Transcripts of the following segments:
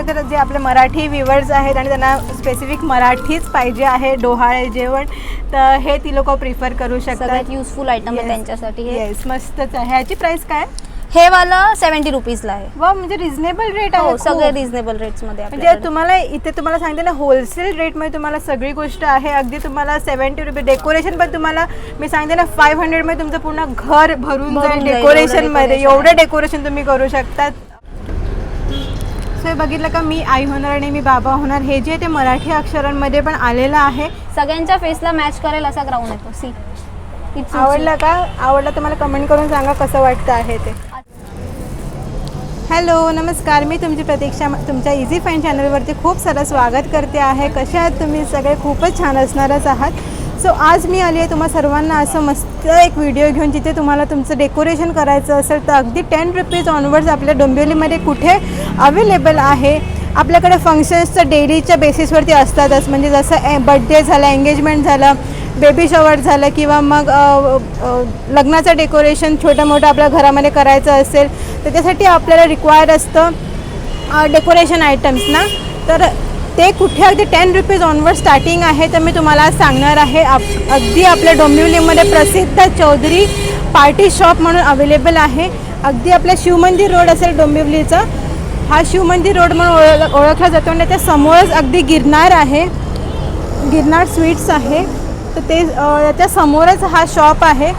तर जे आपले मराठी व्ह्युअर्स आहेत आणि त्यांना स्पेसिफिक मराठीच पाहिजे आहे डोहाळे जेवण, तर हे ती लोक प्रिफर करू शकतात. सगळ्यात युजफुल आयटम आहे त्यांच्यासाठी हे. येस, मस्तच आहे. ह्याची प्राइस काय? हे वाला 70 रुपीजला आहे. वा, म्हणजे रिझनेबल रेट आहे. हो, सगळे रिझनेबल रेट्स मध्ये म्हणजे तुम्हाला इथे तुम्हाला सांगते ना, होलसेल रेटमध्ये तुम्हाला सगळी गोष्ट आहे. अगदी तुम्हाला 70 रुपये. डेकोरेशन पण तुम्हाला मी सांगते ना 500 मध्ये तुमचं पूर्ण घर भरून जाईल डेकोरेशन मध्ये. एवढं डेकोरेशन तुम्ही करू शकतात. सो बघितलं का, मी आई होणार आणि मी बाबा होणार. हे जे ते मराठी अक्षरांमध्ये पण आलेलं आहे. सगळ्यांच्या फेसला मॅच करेल असा ग्राउंड आहे तो. सी आवडला का? आवडला तर मला कमेंट करून सांगा कसं वाटतं आहे ते. हॅलो, नमस्कार. मी तुमची प्रतीक्षा तुमच्या इझी फाईन चॅनलवरती खूप सारं स्वागत करते आहे. कशा आहात तुम्ही सगळे? खूपच छान असणारच आहात. सो आज मी आली आहे तुम्हा सर्वांना असं मस्त एक व्हिडिओ घेऊन, जिथे तुम्हाला तुमचं डेकोरेशन करायचं असेल तर अगदी 10 रुपीज ऑनवर्ड्स आपल्या डोंबिवलीमध्ये कुठे अवेलेबल आहे. आपल्याकडे फंक्शन्स तर डेलीच्या बेसिसवरती असतातच. म्हणजे जसं बड्डे झालं, एंगेजमेंट झालं, बेबी शॉवर झालं किंवा मग लग्नाचं डेकोरेशन छोटं मोठं आपल्या घरामध्ये करायचं असेल तर त्यासाठी आपल्याला रिक्वायर असतं डेकोरेशन आयटम्स ना. तर ते कुठे अगदी 10 रुपीज ऑनवर्ड स्टार्टिंग आहे. तर मी तुम्हाला सांगणार आहे. अगदी आपल्या डोंबिवलीमध्ये प्रसिद्ध चौधरी पार्टी शॉप म्हणून अवेलेबल आहे. अगदी आपल्या शिवमंदिर रोड असेल डोंबिवलीचा, हा शिवमंदिर रोड म्हणून ओळखला जातो. आणि त्याच्या समोरच अगदी गिरनार आहे, गिरनार स्वीट्स आहे. तर ते त्याच्या समोरच हा शॉप आहे.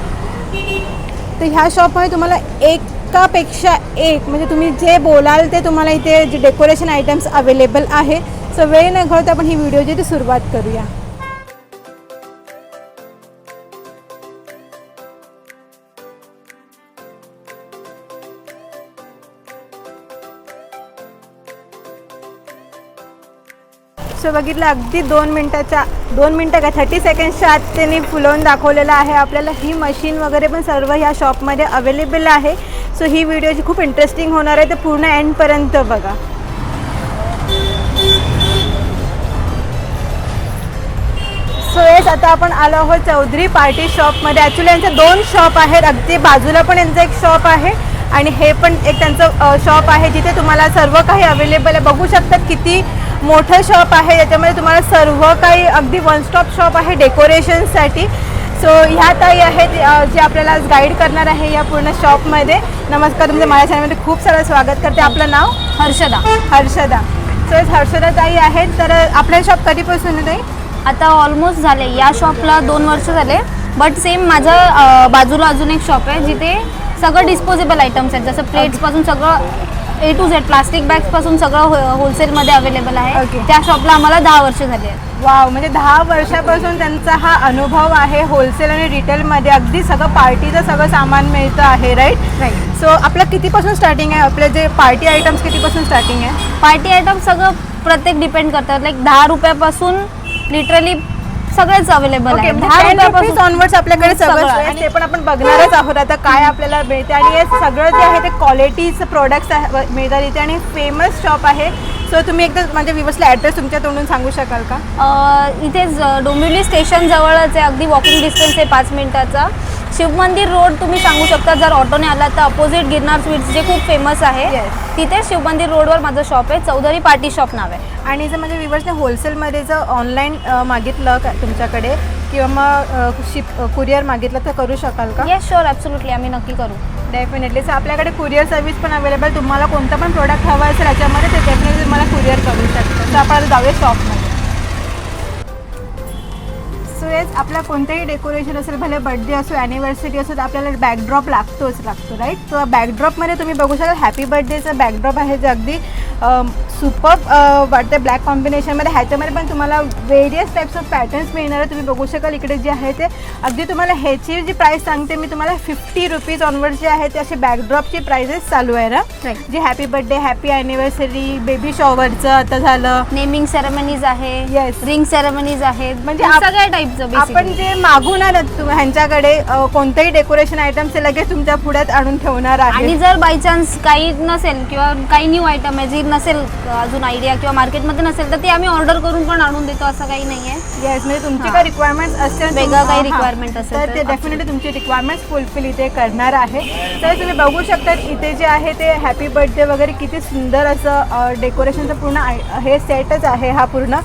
तर ह्या शॉपमध्ये तुम्हाला एकापेक्षा एक म्हणजे तुम्ही जे बोलाल ते तुम्हाला इथे जे डेकोरेशन आयटम्स अवेलेबल आहे. सो वेळ न घालवता आपण ही व्हिडिओची सुरुवात करूया. सो बघितलं, अगदी 2 मिनटं काय 30 सेकंड्सच्या आत त्यांनी फुलवून दाखवलेलं आहे आपल्याला. ही मशीन वगैरे पण सर्व ह्या शॉपमध्ये अवेलेबल आहे. सो ही व्हिडिओची खूप इंटरेस्टिंग होणार आहे, तर पूर्ण एंडपर्यंत बघा. सो येस, आता आपण आलो आहोत चौधरी पार्टी शॉपमध्ये. ॲक्च्युली यांचे 2 शॉप आहेत. अगदी बाजूला पण यांचं एक शॉप आहे आणि हे पण एक त्यांचं शॉप आहे, जिथे तुम्हाला सर्व काही अवेलेबल आहे. बघू शकतात किती मोठं शॉप आहे. याच्यामध्ये तुम्हाला सर्व काही अगदी वन स्टॉप शॉप आहे डेकोरेशनसाठी. सो ह्या ताई आहेत जे आपल्याला गाईड करणार आहे या पूर्ण शॉपमध्ये. नमस्कार, तुमचं माझ्या चॅनलमध्ये खूप सारं स्वागत करते. आपलं नाव? हर्षदा. हर्षदा. सो हर्षदा ताई आहेत. तर आपलं शॉप कधीपासून आहे ताई? आता ऑलमोस्ट झाले या शॉपला 2 वर्ष झाले. बट सेम माझं बाजूला अजून एक शॉप आहे जिथे सगळं डिस्पोजेबल आयटम्स आहेत. जसं प्लेट्सपासून सगळं A to Z, प्लास्टिक बॅग्सपासून सगळं होलसेलमध्ये अवेलेबल आहे. त्या शॉपला आम्हाला 10 वर्ष झाली आहेत. वाव, म्हणजे 10 वर्षापासून त्यांचा हा अनुभव आहे होलसेल आणि रिटेलमध्ये. अगदी सगळं पार्टीचं सगळं सामान मिळतं आहे. राईट. सो आपलं कितीपासून स्टार्टिंग आहे? आपले जे पार्टी आयटम्स कितीपासून स्टार्टिंग आहे? पार्टी आयटम सगळं प्रत्येक डिपेंड करतात. लाईक 10 रुपयापासून लिटरली सगळेच अवेलेबल आहे. 10 रुपीज ऑनवर्ड्स आपल्याकडे सगळं आणि ते पण आपण बघणारच आहोत आता काय आपल्याला मिळते. आणि हे सगळं जे आहे ते क्वालिटीचं प्रोडक्ट्स मिळतात इथे आणि फेमस शॉप आहे. सो तुम्ही एकदा माझ्या व्यवस्थित ॲड्रेस तुमच्या तोंडून सांगू शकाल का? इथेच डोंबिवली स्टेशन जवळच आहे. अगदी वॉकिंग डिस्टन्स आहे 5 मिनिटाचा. शिवमंदिर रोड तुम्ही सांगू शकता. जर ऑटोने आला तर अपोजिट गिरनार स्वीट्स जे खूप फेमस आहे तिथे शिवमंदिर रोडवर माझं शॉप आहे. चौधरी पार्टी शॉप नाव आहे. आणि जर म्हणजे व्ह्युअर्सने होलसेलमध्ये जर ऑनलाईन मागितलं का तुमच्याकडे किंवा मग कुरिअर मागितलं तर करू शकाल का? येस, शुअर, ॲब्सोल्युटली, आम्ही नक्की करू. डेफिनेटली. सो आपल्याकडे कुरिअर सर्व्हिस पण अवेलेबल. तुम्हाला कोणतं पण प्रोडक्ट हवं असेल याच्यामध्ये ते डेफिनेटली तुम्हाला कुरिअर करू शकतो. तर आपण जाऊया शॉपमध्ये. सो येस, आपला कोणतंही डेकोरेशन असेल, भले बर्थडे असो, ॲनिव्हर्सरी असो, तर आपल्याला बॅकड्रॉप लागतो. राईट. तो बॅकड्रॉपमध्ये तुम्ही बघू शकाल हॅपी बर्थडेचा बॅकड्रॉप आहे, जे अगदी सुपर वाटतं ब्लॅक कॉम्बिनेशनमध्ये. ह्याच्यामध्ये पण तुम्हाला व्हेरियस टाईप्स ऑफ पॅटर्न्स मिळणार आहे. तुम्ही बघू शकाल इकडे जे आहे ते अगदी तुम्हाला ह्याची जी प्राईस सांगते मी तुम्हाला 50 रुपीज ऑनवर्ड जे आहे ते असे बॅकड्रॉपची प्राइसेस चालू आहे ना. जे happy birthday, happy anniversary, baby शॉवरचं आता झालं, नेमिंग सेरेमनीज आहे, येस, रिंग सेरेमनीज आहेत, म्हणजे सगळ्या टाईप आपण जे मागून आलात ह्यांच्याकडे कोणतेही डेकोरेशन आयटम्स ते लगेच तुमच्या पुढ्यात आणून ठेवणार आहे. आणि जर बाय चान्स काही नसेल किंवा काही न्यू आयटम आहे जी नसेल अजून आयडिया किंवा मार्केटमध्ये नसेल तर ते आम्ही ऑर्डर करून पण आणून देतो, असं काही नाही आहे. येस, म्हणजे तुमची काही रिक्वायरमेंट्स असतील, वेगळं काही रिक्वायरमेंट असेल तर ते डेफिनेटली तुमची रिक्वायरमेंट्स फुलफिल इथे करणार आहे. तर तुम्ही बघू शकता इथे जे आहे ते हॅपी बर्थडे वगैरे किती सुंदर असं डेकोरेशनचं पूर्ण हे सेटच आहे हा पूर्ण,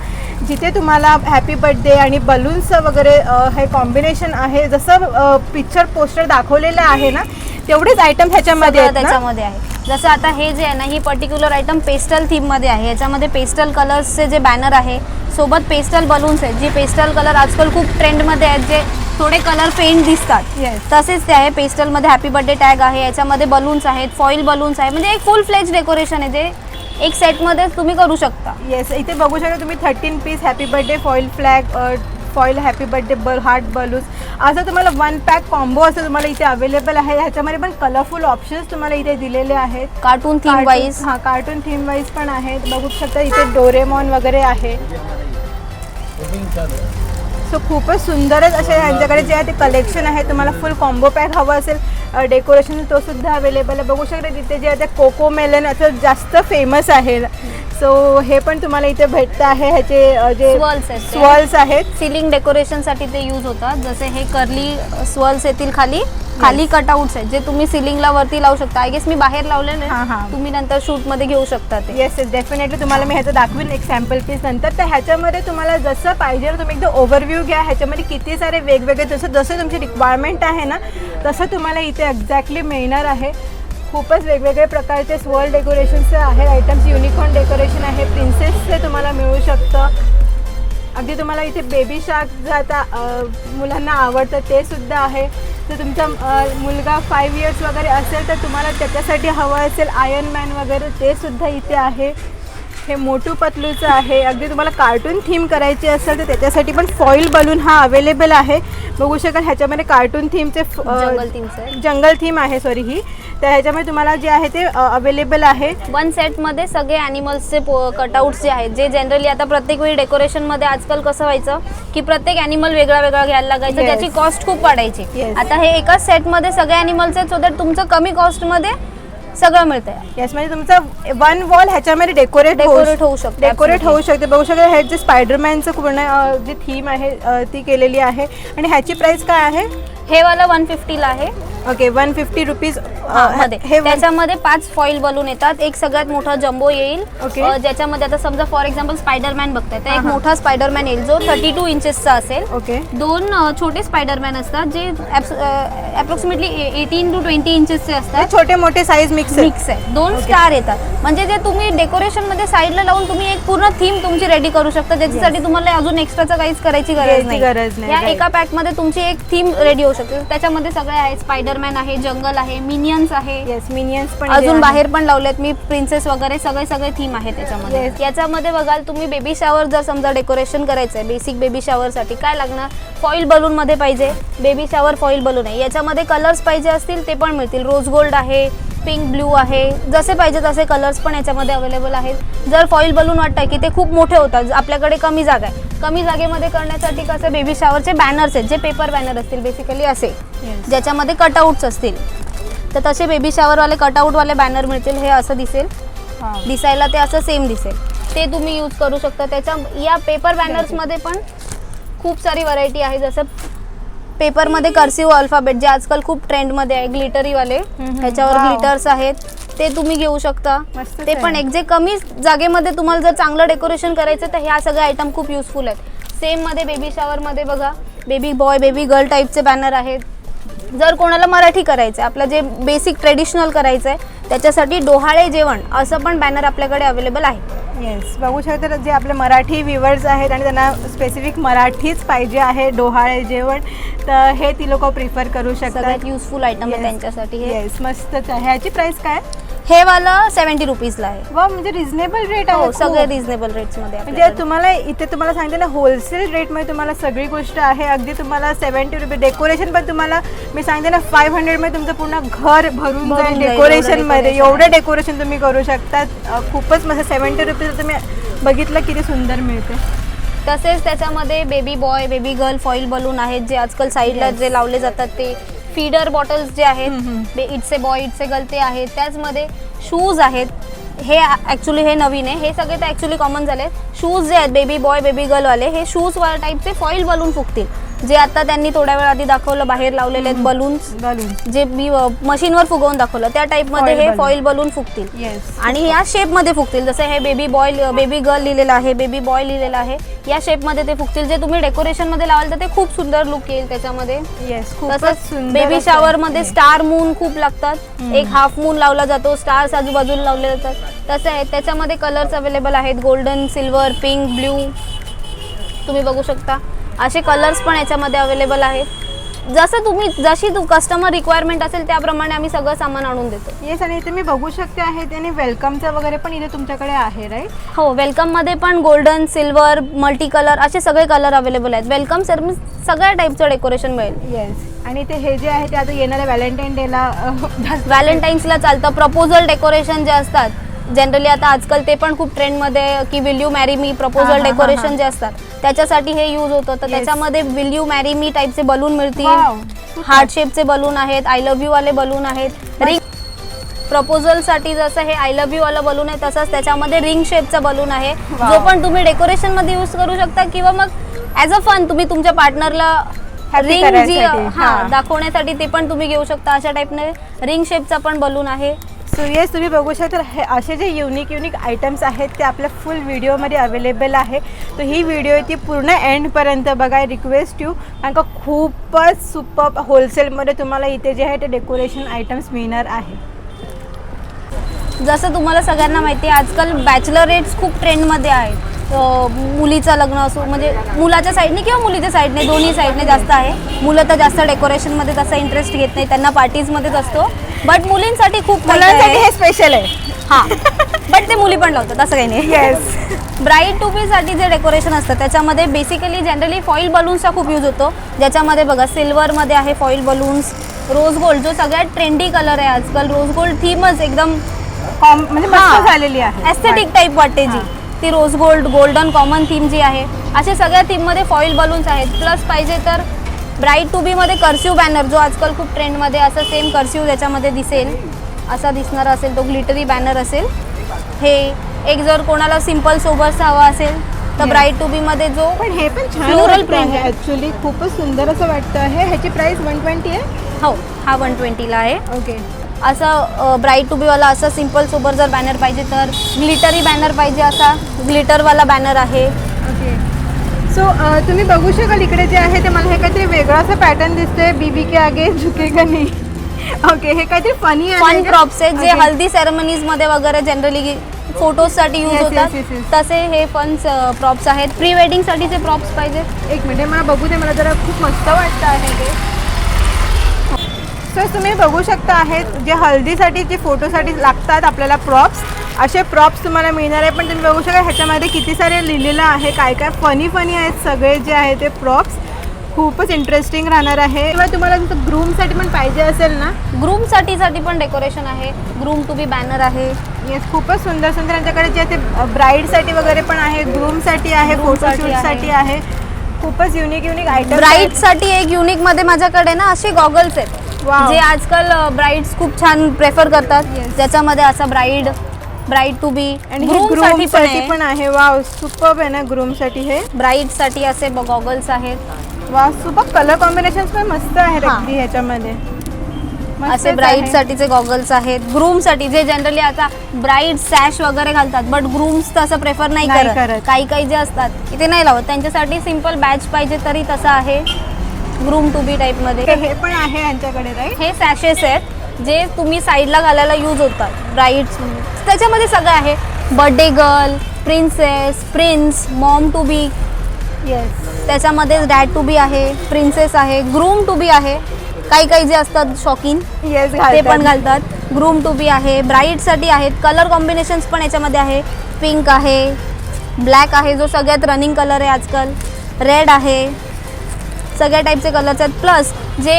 जिथे तुम्हाला हॅपी बर्थडे आणि बलून्स वगैरे हे कॉम्बिनेशन आहे. जसं पिक्चर पोस्टर दाखवलेलं आहे ना तेवढेच आयटम ह्याच्यामध्ये त्याच्यामध्ये आहे. जसं आता हे जे आहे ना, ही पर्टिक्युलर आयटम पेस्टल थीममध्ये आहे. याच्यामध्ये पेस्टल कलर्सचे जे बॅनर आहे सोबत पेस्टल बलून्स आहेत, जे पेस्टल कलर आजकाल खूप ट्रेंडमध्ये आहेत, जे थोडे कलर फेंट दिसतात. तसेच ते आहे. पेस्टलमध्ये हॅपी बर्थडे टॅग आहे, याच्यामध्ये बलून्स आहेत, फॉईल बलून्स आहे, म्हणजे एक फुल फ्लेज डेकोरेशन आहे जे एक सेटमध्ये तुम्ही करू शकता. येस, इथे बघू शकता तुम्ही 13 piece happy birthday foil flag, foil happy birthday heart balloons असं तुम्हाला 1 पॅक कॉम्बो असं तुम्हाला इथे अवेलेबल आहे. ह्याच्यामध्ये पण कलरफुल ऑप्शन्स तुम्हाला इथे दिलेले आहेत. Cartoon theme wise, cartoon theme wise पण आहेत. बघू शकता इथे डोरेमॉन वगैरे आहे. सो खूपच सुंदरच असे यांच्याकडे जे आहे ते कलेक्शन आहे. तुम्हाला फुल कॉम्बो पॅक हवं असेल डेकोरेशन तो सुद्धा अवेलेबल आहे. बघू शकता तिथे जे आहे ते कोको मेलन असं जास्त फेमस आहे. सो हे पण तुम्हाला इथे भेटतं आहे. ह्याचे जे स्वर्ल्स आहेत सिलिंग डेकोरेशनसाठी ते यूज होतात. जसे हे कर्ली स्वर्ल्स येतील, खाली कटआउट्स आहेत जे तुम्ही सिलिंगला वरती लावू शकता. आय गेस मी बाहेर लावलेले, तुम्ही नंतर शूटमध्ये घेऊ शकता ते. येस, डेफिनेटली तुम्हाला मी ह्याचं दाखवीन एक सॅम्पल पीस नंतर. तर ह्याच्यामध्ये तुम्हाला जसं पाहिजे तुम्ही एकदा ओव्हरव्ह्यू घ्या. ह्याच्यामध्ये किती सारे वेगवेगळे जसं तुमची रिक्वायरमेंट आहे ना तसं तुम्हाला इथे एक्झॅक्टली मिळणार आहे. खूपच वेगवेगळे प्रकारचे स्वर्ल डेकोरेशनचे आहे आयटम्स. युनिकॉर्न डेकोरेशन आहे, प्रिन्सेसचे तुम्हाला मिळू शकतं. अगदी तुम्हाला इथे बेबी शार्क जे आता मुलांना आवडतं ते सुद्धा आहे. तर तुमचा मुलगा 5 इयर्स वगैरे असेल तर तुम्हाला त्याच्यासाठी हवं असेल आयर्न मॅन वगैरे ते सुद्धा इथे आहे. हे मोटू पतलूचं आहे. अगदी तुम्हाला कार्टून थीम करायची असेल तर त्याच्यासाठी पण फॉईल बलून हा अवेलेबल आहे. बघू शकाल ह्याच्यामध्ये कार्टून थीमचे जंगल थीम आहे ही. तर ह्याच्यामध्ये तुम्हाला जे आहे ते अवेलेबल आहे. 1 सेटमध्ये सगळे ॲनिमल्सचे कटआउट्स जे आहेत, जे जनरली आता प्रत्येक वेळी डेकोरेशनमध्ये आजकाल कसं व्हायचं की प्रत्येक ॲनिमल वेगळा वेगळा घ्यायला लागायचं, त्याची कॉस्ट खूप वाढायची. आता हे एकाच सेटमध्ये सगळे ॲनिमल्स आहेत, सो दॅट तुमचं कमी कॉस्टमध्ये सगळं मिळतंय. येस, म्हणजे तुमचं 1 वॉल ह्याच्यामध्ये डेकोरेट होऊ शकते. बघू शकता हे जे स्पायडरमॅनचं पूर्ण जी थीम आहे ती केलेली आहे. आणि ह्याची प्राइस काय आहे? हे वाला 150ला आहे. ओके, 150 रुपीज मध्ये. त्याच्यामध्ये 5 फॉईल बलून येतात. एक सगळ्यात मोठा जम्बो येईल, ज्याच्यामध्ये आता समजा फॉर एक्झाम्पल स्पायडरमॅन बघताय तर एक मोठा स्पायडरमॅन येईल जो 32 इंचेसचा असेल. ओके, 2 छोटे स्पायडरमॅन असतात जे अप्रॉक्सिमेटली 18 to 20 इंचेसचे असतात. छोटे मोठे साईज मिक्स आहे. 2 स्टार येतात. म्हणजे जे तुम्ही डेकोरेशन मध्ये साईडला लावून तुम्ही एक पूर्ण थीम तुमची रेडी करू शकता. त्याच्यासाठी तुम्हाला अजून एक्स्ट्राचं काहीच करायची गरज नाही. या एका पॅक मध्ये तुमची एक थीम रेडी होऊ शकते. त्याच्यामध्ये सगळे आहे, स्पायडरमॅन आहे, जंगल आहे, मिनियन्स आहे. येस, मिनियन्स पण अजून बाहेर पण लावलेत मी, प्रिन्सेस वगैरे सगळे थीम आहे त्याच्यामध्ये. याच्यामध्ये बघाल तुम्ही बेबी शॉवर जर समजा डेकोरेशन करायचं आहे, बेसिक बेबी शॉवरसाठी काय लागणार? फॉईल बलून मध्ये पाहिजे, बेबी शॉवर फॉईल बलून आहे. याच्यामध्ये कलर्स पाहिजे असतील ते पण मिळतील. रोज गोल्ड आहे, पिंक ब्लू आहे, जसे पाहिजे तसे कलर्स पण याच्यामध्ये अवेलेबल आहेत. जर फॉईल बलून वाटतं की ते खूप मोठे होतात, आपल्याकडे कमी जागा आहे, कमी जागेमध्ये करण्यासाठी कसं बेबी शॉवरचे बॅनर्स आहेत जे पेपर बॅनर असतील बेसिकली असे, ज्याच्यामध्ये कटआउट्स असतील. तर तसे बेबी शॉवरवाले कटआउटवाले बॅनर मिळतील. हे असं दिसेल, दिसायला ते असं सेम दिसेल, ते तुम्ही यूज करू शकता. त्याच्या या पेपर बॅनर्समध्ये पण खूप सारी व्हरायटी आहे. जसं पेपरमध्ये कर्सिव्ह अल्फाबेट जे आजकाल खूप ट्रेंडमध्ये आहे, ग्लिटरीवाले, ह्याच्यावर ग्लिटर्स आहेत, ते तुम्ही घेऊ शकता. ते पण एक जे कमी जागेमध्ये तुम्हाला जर चांगलं डेकोरेशन करायचं तर ह्या सगळे आयटम खूप युजफुल आहेत. सेममध्ये बेबी शॉवरमध्ये बघा बेबी बॉय बेबी गर्ल टाईपचे बॅनर आहेत. जर कोणाला मराठी करायचं आहे, आपलं जे बेसिक ट्रेडिशनल करायचं आहे त्याच्यासाठी डोहाळे जेवण असं पण बॅनर आपल्याकडे अवेलेबल आहे. येस, बघू शकता जे आपले मराठी व्ह्युअर्स आहेत आणि त्यांना स्पेसिफिक मराठीच पाहिजे आहे डोहाळे जेवण, तर हे ती लोक प्रिफर करू शकतात. युजफुल आयटम आहे त्यांच्यासाठी. येस, मस्तच आहे. ह्याची प्राइस काय? हे वाला 70 रुपीजला आहे. वा, म्हणजे रिझनेबल रेट आहे. सगळे रिझनेबल रेट्समध्ये. म्हणजे तुम्हाला इथे तुम्हाला सांगते ना होलसेल रेटमध्ये तुम्हाला सगळी गोष्ट आहे. अगदी तुम्हाला 70 रुपये. डेकोरेशन पण तुम्हाला मी सांगते ना 500 मध्ये तुमचं पूर्ण घर भरून जाईल डेकोरेशनमध्ये. एवढं डेकोरेशन तुम्ही करू शकता. खूपच मस्त. 70 रुपीज तुम्ही बघितलं किती सुंदर मिळते. तसेच त्याच्यामध्ये baby boy baby girl foil balloon आहेत जे आजकाल साईडला जे लावले जातात ते फीडर बॉटल्स जे आहेत it's a boy it's a girl ते आहेत. त्याचमध्ये शूज आहेत. हे ॲक्च्युली हे नवीन आहे. हे सगळे तर ॲक्च्युली कॉमन झाले. शूज जे आहेत बेबी बॉय बेबी गर्लवाले हे शूज टाईपचे फॉईल बलून फुगतील जे आता त्यांनी थोड्या वेळ आधी दाखवलं बाहेर लावलेले आहेत बलून्स जे मी मशीनवर फुगवून दाखवलं त्या टाईपमध्ये हे फॉईल बलून फुगतील आणि या शेपमध्ये फुगतील. जसं हे बेबी बॉय बेबी गर्ल लिहिलेलं आहे बेबी बॉय लिहिलेलं आहे या शेपमध्ये ते फुगतील जे तुम्ही डेकोरेशनमध्ये लावाल तर ते खूप सुंदर लुक येईल त्याच्यामध्ये. तसंच बेबी शॉवरमध्ये स्टार मून खूप लागतात. एक हाफ मून लावला जातो स्टार्स आजूबाजूला लावले जातात तसं आहे. त्याच्यामध्ये कलर्स अवेलेबल आहेत गोल्डन सिल्वर पिंक ब्ल्यू तुम्ही बघू शकता. असे कलर्स पण याच्यामध्ये अवेलेबल आहेत. जसं जशी कस्टमर रिक्वायरमेंट असेल त्याप्रमाणे आम्ही सगळं सामान आणून देतो. येस आणि इथे मी बघू शकते आहे आणि वेलकमचं वगैरे पण इथे तुमच्याकडे आहे राईट. हो वेलकममध्ये पण गोल्डन सिल्वर मल्टी कलर असे सगळे कलर अवेलेबल आहेत. वेलकम सगळ्या टाईपचं डेकोरेशन मिळेल. येस आणि ते हे जे आहे ते आता येणाऱ्या व्हॅलेंटाईन डेला व्हॅलेंटाईन्सला चालतं. प्रपोजल डेकोरेशन जे असतात जनरली आता आजकाल ते पण खूप ट्रेंडमध्ये की will you marry me proposal decoration जे असतात त्याच्यासाठी हे यूज होतं. तर त्याच्यामध्ये विल यू मॅरी मी टाईपचे बलून मिळतील. हार्ट शेपचे बलून आहेत. आय लव्ह यू वाले बलून आहेत. रिंग प्रपोजलसाठी जसं हे आय लव्ह यू वाला बलून आहे तसंच त्याच्यामध्ये रिंग शेपचा बलून आहे जो पण तुम्ही डेकोरेशनमध्ये यूज करू शकता किंवा मग ॲज अ फन तुम्ही तुमच्या पार्टनरला रिंग जी दाखवण्यासाठी ते पण तुम्ही घेऊ शकता. अशा टाईपने रिंग शेपचा पण बलून आहे. सो येस तुम्ही बघू शकता हे असे जे युनिक आयटम्स आहेत ते आपल्या फुल व्हिडिओमध्ये अवेलेबल आहे. तर ही व्हिडिओ ती पूर्ण एंडपर्यंत बघा. आय रिक्वेस्ट यू कारण का खूपच सुपर होलसेलमध्ये तुम्हाला इथे जे आहे ते डेकोरेशन आयटम्स मिळणार आहे. जसं तुम्हाला सगळ्यांना माहिती आहे आजकाल बॅचलरेट्स खूप ट्रेंडमध्ये आहेत. मुलीचं लग्न असो म्हणजे मुलाच्या साईडने किंवा मुलीच्या साईडने दोन्ही साईडने जास्त आहे. मुलं तर जास्त डेकोरेशनमध्ये तसा इंटरेस्ट घेत नाही त्यांना पार्टीजमध्येच असतो. बट मुलींसाठी खूप मुलांसाठी हे स्पेशल आहे. हां बट ते मुली पण लावतात असं काही नाही. येस ब्राईड टू बीसाठी जे डेकोरेशन असतं त्याच्यामध्ये बेसिकली जनरली फॉईल बलून्सचा खूप यूज होतो. ज्याच्यामध्ये बघा सिल्वरमध्ये आहे फॉईल बलून्स. रोज गोल्ड जो सगळ्यात ट्रेंडी कलर आहे आजकाल. रोज गोल्ड थीमच एकदम म्हणजे मस्त झालेली आहे. एस्थेटिक टाईप वाटते जी ती rose gold golden common theme जी आहे. असे सगळ्या थीममध्ये फॉईल बलून्स आहेत. प्लस पाहिजे तर ब्राईड टू बीमध्ये कर्सिव बॅनर जो आजकाल खूप ट्रेंडमध्ये असं सेम कर्सिव त्याच्यामध्ये दिसेल असा दिसणार असेल तो ग्लिटरी बॅनर असेल. हे एक जर कोणाला सिम्पल सोबरचा हवा असेल तर ब्राईड टू बीमध्ये जो पण हे पण छान फ्लोरल प्रिंट आहे ॲक्च्युली खूपच सुंदर असं वाटतं आहे. ह्याची प्राइस 120 आहे. हो हा 120ला आहे. ओके असं ब्राईड टू बीवाला असं सिम्पल सोबर जर बॅनर पाहिजे तर ग्लिटरी बॅनर पाहिजे असा ग्लिटरवाला बॅनर आहे. ओके सो तुम्ही बघू शकाल इकडे जे आहे ते मला हे काहीतरी वेगळं असं पॅटर्न दिसतंय. बीबी के आगे झुकेगा नहीं. ओके हे काहीतरी फनी आहे. फन प्रॉप्स आहेत जे हल्दी सेरेमनीजमध्ये वगैरे जनरली फोटोजसाठी यूज होतात. तसे हे फन प्रॉप्स आहेत. प्री वेडिंगसाठीचे प्रॉप्स पाहिजे. एक मिनिट मला बघू दे. मला जरा खूप मस्त वाटतं आहे ते. सो तुम्ही बघू शकता आहेत जे हल्दीसाठी जे फोटोसाठी लागतात आपल्याला प्रॉप्स असे प्रॉप्स तुम्हाला मिळणार आहे. पण तुम्ही बघू शकता ह्याच्यामध्ये किती सारे लिहिलेलं आहे काय काय फनी आहेत सगळे जे आहे ते प्रॉप्स. खूपच इंटरेस्टिंग राहणार आहे. किंवा तुम्हाला जसं ग्रूमसाठी पण पाहिजे असेल ना ग्रूमसाठी पण डेकोरेशन आहे. ग्रूम टू बी बॅनर आहे. येस खूपच सुंदर यांच्याकडे जे ते ब्राईडसाठी वगैरे पण आहे. ग्रूमसाठी आहे फोटोशूटसाठी आहे. खूपच युनिक आयटम. ब्राईडसाठी एक युनिकमध्ये माझ्याकडे ना असे गॉगल्स आहेत जे आजकाल ब्राईड्स खूप छान प्रेफर करतात. ज्याच्यामध्ये असा ब्राईड टू बी आणि ग्रूमसाठी पण आहे. वाव सुपर्ब आहे ना ग्रूमसाठी. हे ब्राईडसाठी असे गॉगल्स आहेत. वाव सुपर कलर कॉम्बिनेशन पण मस्त आहेत अगदी ह्याच्यामध्ये. असे ब्राईडसाठीचे गॉगल्स आहेत. ग्रूमसाठी जे जनरली आता ब्राईड सॅश वगैरे घालतात बट ग्रूम्स तसं प्रेफर नाही करत. काही जे असतात इथे नाही लावत त्यांच्यासाठी सिम्पल बॅच पाहिजे तरी तसं आहे ग्रूम टू बी टाईपमध्ये. हे पण आहे यांच्याकडे राईट. हे सॅशेस आहेत जे तुम्ही साईडला घालायला यूज होतात. ब्राईड्स त्याच्यामध्ये सगळं आहे. Birthday girl princess prince mom to be. Yes त्याच्यामध्ये डॅड टू बी आहे. प्रिन्सेस आहे. ग्रूम टू बी आहे. काही जे असतात शॉकिंग येस ते पण घालतात. ग्रूम टू बी आहे. ब्राईडसाठी आहेत. कलर कॉम्बिनेशन्स पण याच्यामध्ये आहे. पिंक आहे ब्लॅक आहे जो सगळ्यात रनिंग कलर आहे आजकाल. रेड आहे. सगळ्या टाईपचे कलर्स आहेत. प्लस जे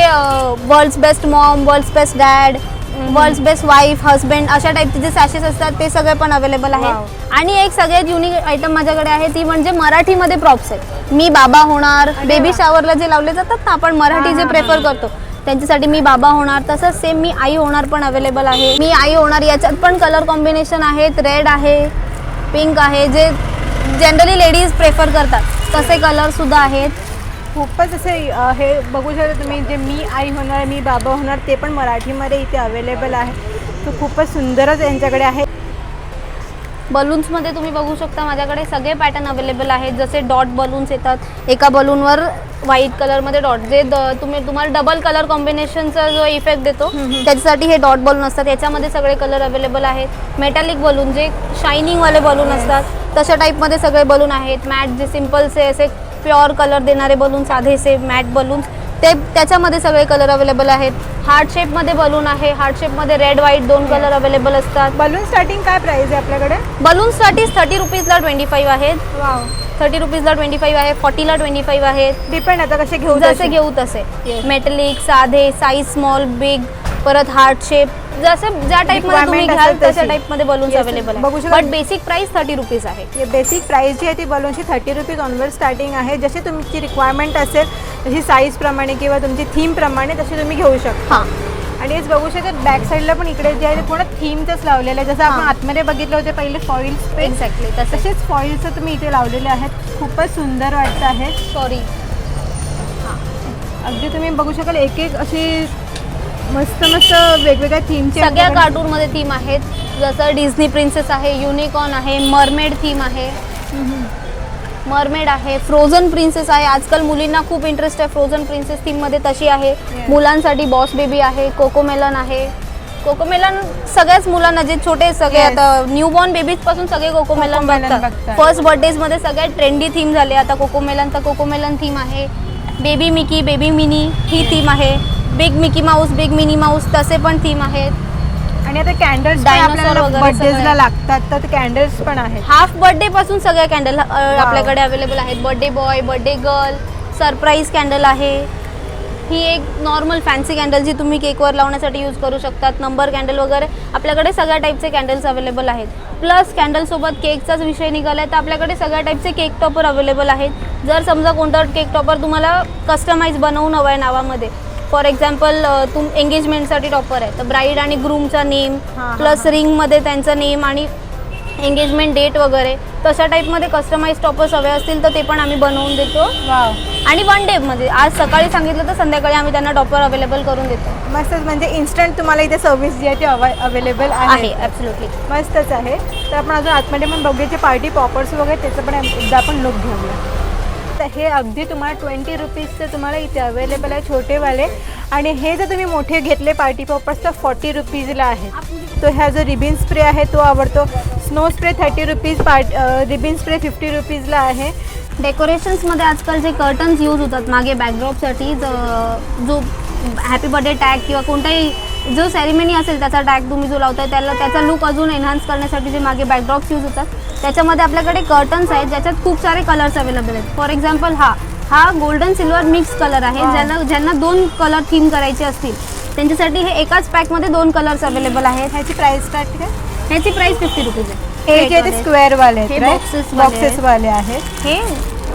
world's best mom world's best dad world's best wife, husband अशा टाईपचे जे सॅशेस असतात ते सगळे पण अवेलेबल आहेत. आणि एक सगळ्यात युनिक आयटम माझ्याकडे आहे ती म्हणजे मराठीमध्ये प्रॉप्स आहेत. मी बाबा होणार, बेबी शॉवरला जे लावले जातात ना आपण मराठी जे प्रेफर करतो त्यांच्यासाठी मी बाबा होणार, तसंच सेम मी आई होणार पण अवेलेबल आहे. मी आई होणार याच्यात पण कलर कॉम्बिनेशन आहेत, रेड आहे, पिंक आहे, जे जनरली लेडीज प्रेफर करतात तसे कलरसुद्धा आहेत. खूपच असे हे बघू शकता तुम्ही, जे मी आई होणार, मी बाबा होणार ते पण मराठीमध्ये इथे अवेलेबल आहे. तो खूपच सुंदरच यांच्याकडे आहे. बलून्समध्ये तुम्ही बघू शकता माझ्याकडे सगळे पॅटर्न अवेलेबल आहेत. जसे डॉट बलून्स येतात, एका बलूनवर व्हाईट कलरमध्ये डॉट, जे तुम्हाला डबल कलर कॉम्बिनेशनचा जो इफेक्ट देतो त्याच्यासाठी हे डॉट बलून असतात. याच्यामध्ये सगळे कलर अवेलेबल आहेत. मेटॅलिक बलून जे शायनिंगवाले बलून असतात तशा टाईपमध्ये सगळे बलून आहेत. मॅट जे सिम्पलचे असे प्युअर कलर देणारे बलून, साधेसे मॅट बलून्स ते त्याच्यामध्ये सगळे कलर अवेलेबल आहेत. हार्ट शेपमध्ये बलून आहे, हार्ट शेपमध्ये रेड व्हाईट दोन कलर अवेलेबल असतात. बलून स्टार्टिंग काय प्राइस आहे आपल्याकडे? बलून स्टार्टिंग 30 रुपीजला 25 आहेत. वाव, 30 रुपीजला 25 आहे, 40ला 25 आहेत. डिपेंड आता कसे घेऊ जसे घेऊ तसे. Yes. मेटलिक, साधे, साईज स्मॉल, बिग, परत हार्ट शेप, जसे ज्या टाईपमध्ये तुम्ही Requirement घ्याल असेल तशा तशी. टाईपमध्ये बलून्स Yes. अवेलेबल बघू आहे. शकता. बट बेसिक प्राइस 30 रुपीज आहे. ये बेसिक प्राइस जी आहे ती बलूनची 30 रुपीज ऑनवर्ड स्टार्टिंग आहे. जशी तुमची रिक्वायरमेंट असेल तशी साईजप्रमाणे किंवा तुमची थीमप्रमाणे तशी तुम्ही घेऊ शकता. हां, आणि हेच बघू शकता बॅक साईडला पण इकडे जे आहे ते पूर्ण थीमचंच लावलेलं आहे. जसं आपण हां. आतमध्ये बघितलं होते पहिले फॉइल्स, एक्झॅक्टली तसे. तसेच फॉइल्सचं तुम्ही इथे लावलेले आहेत. खूपच सुंदर वाटतं आहे. सॉरी, अगदी तुम्ही बघू शकाल एक एक अशी मस्त मस्त वेगवेगळ्या थीमचे सगळ्या कार्टूनमध्ये थीम आहेत. जसं डिझनी प्रिन्सेस आहे, युनिकॉर्न आहे, मरमेड थीम आहे, मरमेड आहे, फ्रोझन प्रिन्सेस आहे. आजकाल मुलींना खूप इंटरेस्ट आहे फ्रोझन प्रिन्सेस थीममध्ये, तशी आहे. Yes. मुलांसाठी बॉस बेबी आहे, कोकोमेलन आहे. कोकोमेलन सगळ्याच मुलांना जे छोटे सगळे Yes. आता न्यूबॉर्न बेबीज पासून सगळे कोकोमेलन कोकोमेलन बघतात. बघतात. फर्स्ट बर्थडेजमध्ये सगळ्यात ट्रेंडी थीम झाले आता कोकोमेलन. तर कोकोमेलन थीम आहे. बेबी मिकी, बेबी मिनी ही थीम आहे. Big Mickey Mouse, big mini Mouse तसे पण थीम आहेत. आणि आता कॅन्डल्स Dinosaur आपल्याला वगैरे बर्थडेजला सगळे. लागतात, तर ते कॅन्डल्स पण आहेत. हाफ बर्थडे पासून सगळ्या कॅन्डल आपल्याकडे अवेलेबल आहेत. Birthday boy, birthday girl, surprise candle आहे. ही एक नॉर्मल फॅन्सी कॅन्डल जी तुम्ही केकवर लावण्यासाठी यूज करू शकतात. नंबर कॅन्डल वगैरे आपल्याकडे सगळ्या टाईपचे कॅन्डल्स अवेलेबल आहेत. प्लस कॅन्डलसोबत केकचाच विषय निघाला आहे तर आपल्याकडे सगळ्या टाईपचे केक टॉपर अवेलेबल आहेत. जर समजा कोणता केक टॉपर तुम्हाला कस्टमाइज बनवून हवं आहे नावामध्ये, फॉर एक्झाम्पल एंगेजमेंटसाठी टॉपर आहे तर ब्राईड आणि ग्रूमचा नेम हां, प्लस रिंगमध्ये त्यांचं नेम आणि एंगेजमेंट डेट वगैरे तशा टाईपमध्ये कस्टमाइज टॉपर्स हवे असतील तर ते पण आम्ही बनवून देतो. वाव, आणि वन डे म्हणजे आज सकाळी सांगितलं तर संध्याकाळी आम्ही त्यांना टॉपर अवेलेबल करून देतो. मस्तच. म्हणजे इन्स्टंट तुम्हाला इथे सर्व्हिस जी आहे ती अवेलेबल आहे आहे. ॲब्सोल्युटली. मस्तच आहे. तर आपण अजून आतमध्ये पण बघूया जे पार्टी पॉपर्स वगैरे त्याचं पण एकदा आपण लुक घेऊया. तर हे अगदी तुम्हाला 20 रुपीजचे तुम्हाला इथे अवेलेबल आहे छोटेवाले. आणि हे जर तुम्ही मोठे घेतले पार्टी पॉपर्स तर 40 रुपीजला आहे. तो ह्या जो रिबिन स्प्रे आहे तो आवडतो. Snow spray 30 rupees, ribbon spray 50 रुपीजला आहे. डेकोरेशन्समध्ये आजकाल जे कर्टन्स यूज होतात मागे बॅकड्रॉपसाठी, जो हॅपी बर्थडे टॅग किंवा कोणताही जो सेरेमनी असेल त्याचा टॅग तुम्ही जो लावताय त्याचा लुक अजून एन्हान्स करण्यासाठी जे मागे बॅकड्रॉप्स यूज होतात त्याच्यामध्ये आपल्याकडे कर्टन्स आहेत ज्याच्यात खूप सारे कलर्स अवेलेबल आहेत. फॉर एक्झाम्पल हा गोल्डन सिल्वर मिक्स कलर आहे. ज्यांना 2 कलर थीम करायचे असतील त्यांच्यासाठी हे एकाच पॅकमध्ये 2 कलर्स अवेलेबल आहेत. ह्याची प्राइस स्टार्ट आहे. ह्याची प्राइस 50 रुपीज आहे. हे जे ते स्क्वेअरवाले हे आहेत, बॉक्सेसवाले आहेत. हे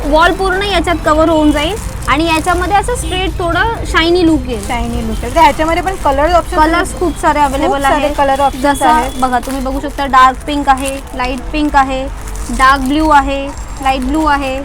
वॉल पूर्ण याच्यात कव्हर होऊन जाईल आणि याच्यामध्ये असं स्ट्रेट थोडं शायनी लुक येईल. शायनी लुक आहे. तर ह्याच्यामध्ये पण कलर्स खूप सारे अवेलेबल आहेत. कलर ऑप्शन जसं बघा तुम्ही बघू शकता डार्क पिंक आहे, लाईट पिंक आहे, डार्क ब्ल्यू आहे, लाईट ब्लू आहे,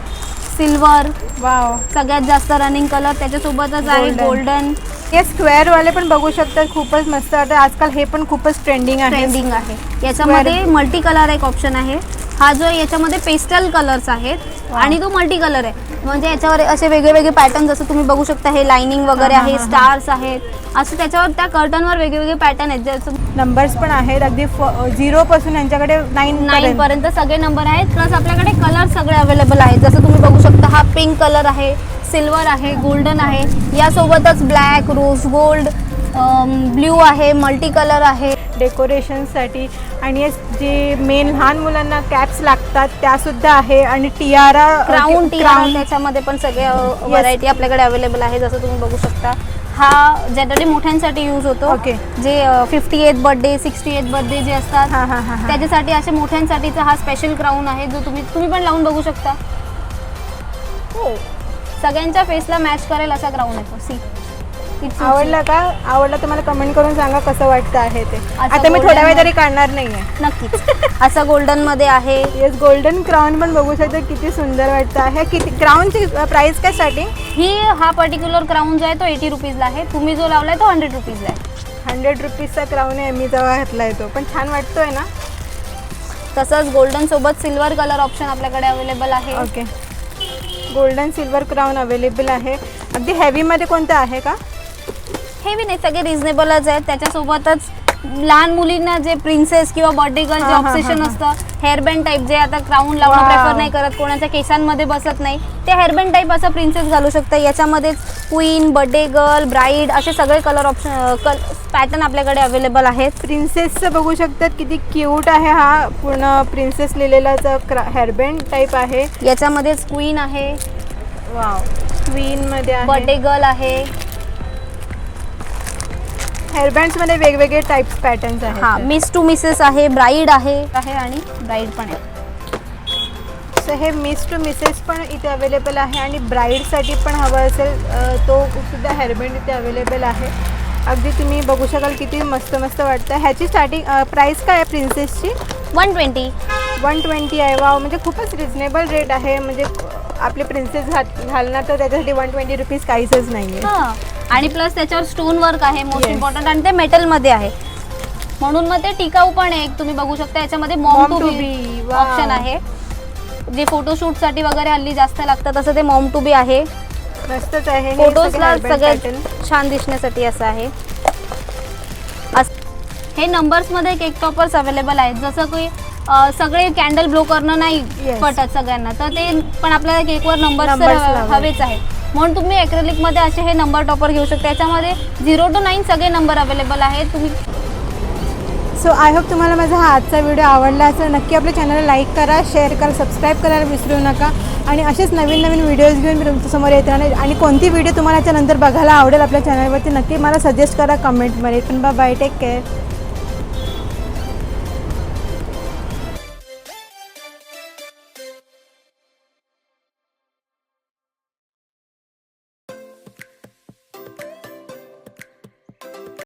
सिल्वर. वाव, सगळ्यात जास्त रनिंग कलर त्याच्यासोबतच आहे गोल्डन. हे स्क्वेअरवाले पण बघू शकता. खूपच मस्त वाटतं. आजकाल हे पण खूपच ट्रेंडिंग आहे. याच्यामध्ये मल्टी कलर एक ऑप्शन आहे. हा जो याच्यामध्ये पेस्टल कलर्स आहेत आणि तो मल्टी कलर आहे. म्हणजे याच्यावर असे वेगळे वेगळे पॅटर्न जसं तुम्ही बगू शकता. हे लाइनिंग वगैरे आहे, स्टार्स आहेत, असं त्याच्यावर त्या कर्टनवर वेगवेगळे पॅटर्न आहेत. जसं नंबर्स पण आहेत अगदी 0 पासून यांच्याकडे 9 पर्यंत सगळे नंबर आहेत. प्लस आपल्याकडे कलर सगळे अवेलेबल आहेत. जसं तुम्ही बघू शकता हा पिंक कलर आहे, सिल्वर आहे, गोल्डन आहे, यासोबतच ब्लॅक, रोज गोल्ड, ब्ल्यू आहे, मल्टी कलर आहे डेकोरेशनसाठी. आणि जे मेन लहान मुलांना कॅप्स लागतात त्यासुद्धा आहे. आणि टियारा, क्राऊन त्याच्यामध्ये पण सगळे व्हरायटी आपल्याकडे अवेलेबल आहे. जसं तुम्ही बघू शकता हा जनरली मोठ्यांसाठी यूज होतो. ओके. जे 58th बर्थडे 68th बर्थडे जे असतात हां हां हां हां. त्याच्यासाठी असे मोठ्यांसाठीचा हा स्पेशल क्राऊन आहे जो तुम्ही पण लावून बघू शकता. हो. सगळ्यांच्या फेसला मॅच करेल असा क्राऊन आहे तो. सी आवडला का? आवडला तर मला कमेंट करून सांगा कसं वाटतं आहे ते. असं आता मी थोड्या वेळ golden तरी काढणार नाहीये. नक्कीच असं गोल्डन मध्ये आहे. येस, गोल्डन क्राऊन पण बघू शकता किती सुंदर वाटतं आहे. किती क्राऊनची प्राइस काय स्टार्टिंग? हा पर्टिक्युलर क्राऊन जो आहे तो 80 रुपीजला आहे. तुम्ही जो लावलाय तो 100 रुपीजला आहे. 100 रुपीजचा क्राऊन आहे. मी जेव्हा घातलाय तो पण छान वाटतोय ना. तसंच गोल्डन सोबत सिल्वर कलर ऑप्शन आपल्याकडे अवेलेबल आहे. Okay. Golden silver crown available आहे. अगदी हेवीमध्ये कोणतं आहे का? हेवी नाही, सगळे रिझनेबलच आहेत. त्याच्यासोबतच लहान मुलींना जे प्रिन्सेस किंवा बर्थडे गर्ल जे हां, हां, ऑब्सेशन हां, असतं, हेअरबँड टाईप जे आता क्राऊन लावणं Wow. प्रेफर नाही करत, कोणाच्या केसांमध्ये बसत नाही, ते हेअरबँड टाईप असं प्रिन्सेस घालू शकतं. याच्यामध्येच क्वीन, बर्थडे गर्ल, ब्राईड असे सगळे कलर ऑप्शन पॅटर्न आपल्याकडे अवेलेबल आहेत. प्रिन्सेसचं बघू शकतात किती क्यूट आहे. हा पूर्ण प्रिन्सेस लिहिलेलाचा हेअरबँड टाईप आहे. याच्यामध्येच क्वीन आहे, वाव, क्वीनमध्ये आहे. बर्थडे गर्ल आहे. हेअरबँड्समध्ये वेगवेगळे टाईप्स पॅटर्न्स आहेत. हां, मिस टू मिसेस आहे, ब्राईड आहे आणि ब्राईड पण आहे. सो हे मिस टू मिसेस पण इथे अवेलेबल आहे आणि ब्राईडसाठी पण हवं असेल तो सुद्धा हेअरबँड इथे अवेलेबल आहे. अगदी तुम्ही बघू शकाल किती मस्त मस्त वाटतं. ह्याची स्टार्टिंग प्राईस काय आहे प्रिन्सेसची? 120. 120 आहे. वाव, म्हणजे खूपच रिजनेबल रेट आहे. म्हणजे आपले प्रिन्सेस घालणार तर त्याच्यासाठी 120 रुपीज काहीच नाही आहे. हां, आणि प्लस त्याच्यावर स्टोन वर्क आहे मोस्ट Yes. इम्पॉर्टंट, आणि ते मेटलमध्ये आहे म्हणून मग ते टिकाऊ पण आहे. एक तुम्ही बघू शकता याच्यामध्ये mom Mom to to be be. Option Wow. आहे. जे फोटोशूटसाठी वगैरे हल्ली जास्त लागतं तसं ते मॉम टू बी आहे. मस्तच आहे. हे फोटोजला सगळे hairband सगळ्यात pattern. छान दिसण्यासाठी असं आहे. हे नंबर्समध्ये केक टॉपर्स अवेलेबल आहेत. जसं की सगळे कॅन्डल ब्लो करणं नाही Yes. पटत सगळ्यांना, तर ते पण आपल्याला केकवर Numbers नंबर्स लावायचे. हवेच आहेत. म्हणून तुम्ही ॲक्रेलिकमध्ये असे हे नंबर टॉपर घेऊ शकता. याच्यामध्ये 0 to 9 सगळे नंबर अवेलेबल आहेत. तुम्ही सो आय होप तुम्हाला माझा हा आजचा व्हिडिओ आवडला असेल. नक्की आपल्या चॅनलला लाईक करा, शेअर करा, सबस्क्राईब करायला विसरू नका. आणि असेच नवीन नवीन व्हिडिओज घेऊन मी तुमच्यासमोर येत राहणार. आणि कोणती व्हिडिओ तुम्हाला याच्यानंतर बघायला आवडेल आपल्या चॅनलवरती नक्की मला सजेस्ट करा कमेंटमध्ये. पण बाय, टेक केअर.